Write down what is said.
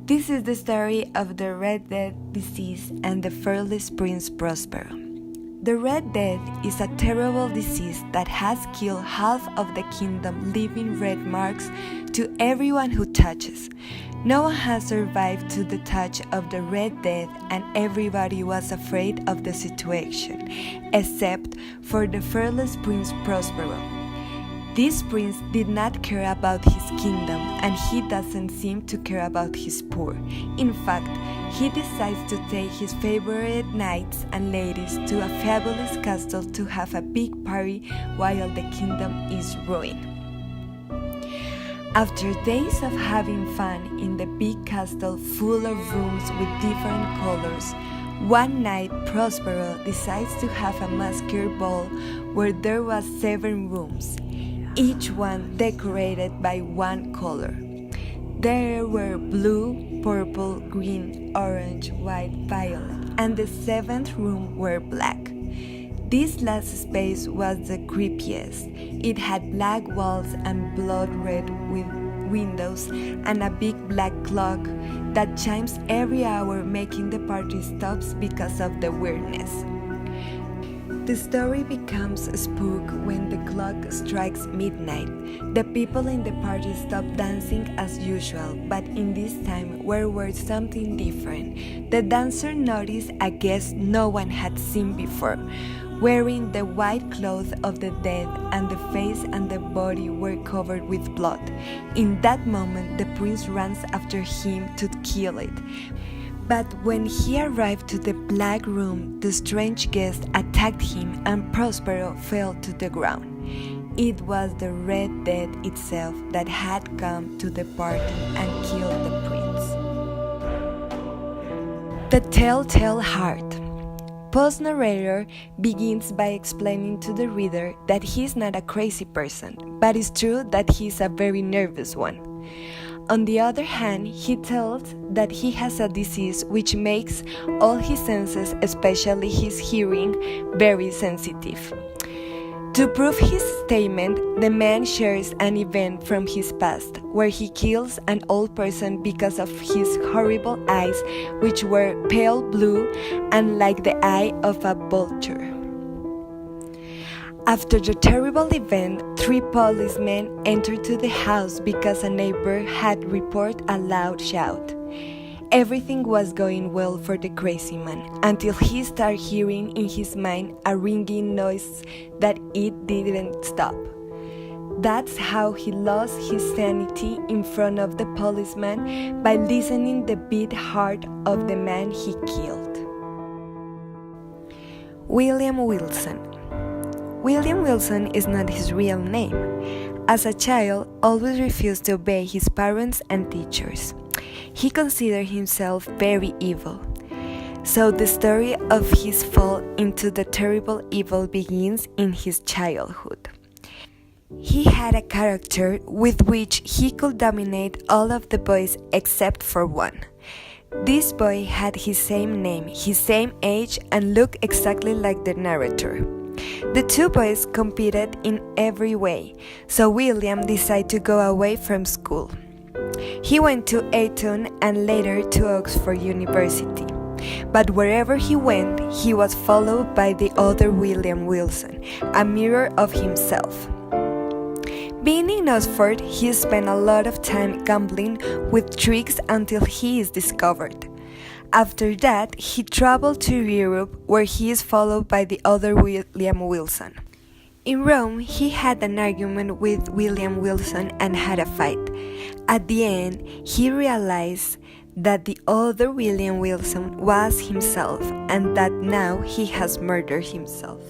This is the story of the Red Death disease and the fearless Prince Prospero. The Red Death is a terrible disease that has killed half of the kingdom, leaving red marks to everyone who touches. No one has survived to the touch of the Red Death, and everybody was afraid of the situation, except for the fearless Prince Prospero. This prince did not care about his kingdom, and he doesn't seem to care about his poor. In fact, he decides to take his favorite knights and ladies to a fabulous castle to have a big party while the kingdom is ruined. After days of having fun in the big castle full of rooms with different colors, one night Prospero decides to have a masquerade ball where there was 7 rooms, each one decorated by one color. There were blue, purple, green, orange, white, violet, and the 7th room were black. This last space was the creepiest. It had black walls and blood red windows and a big black clock that chimes every hour, making the party stops because of the weirdness. The story becomes a spook when the clock strikes midnight. The people in the party stop dancing as usual, but in this time there was something different. The dancer noticed a guest no one had seen before, wearing the white cloth of the dead, and the face and the body were covered with blood. In that moment, the prince runs after him to kill it. But when he arrived to the black room, the strange guest attacked him and Prospero fell to the ground. It was the Red Death itself that had come to the party and killed the prince. The Telltale Heart. Poe's narrator begins by explaining to the reader that he is not a crazy person, but it's true that he is a very nervous one. On the other hand, he tells that he has a disease which makes all his senses, especially his hearing, very sensitive. To prove his statement, the man shares an event from his past, where he kills an old person because of his horrible eyes, which were pale blue and like the eye of a vulture. After the terrible event, 3 policemen entered to the house because a neighbor had reported a loud shout. Everything was going well for the crazy man until he started hearing in his mind a ringing noise that it didn't stop. That's how he lost his sanity in front of the policeman, by listening the beat heart of the man he killed. William Wilson. William Wilson is not his real name. As a child, always refused to obey his parents and teachers. He considered himself very evil. So the story of his fall into the terrible evil begins in his childhood. He had a character with which he could dominate all of the boys except for one. This boy had his same name, his same age, and looked exactly like the narrator. The 2 boys competed in every way, so William decided to go away from school. He went to Eton and later to Oxford University. But wherever he went, he was followed by the other William Wilson, a mirror of himself. Being in Oxford, he spent a lot of time gambling with tricks until he is discovered. After that, he traveled to Europe, where he is followed by the other William Wilson. In Rome, he had an argument with William Wilson and had a fight. At the end, he realized that the other William Wilson was himself, and that now he has murdered himself.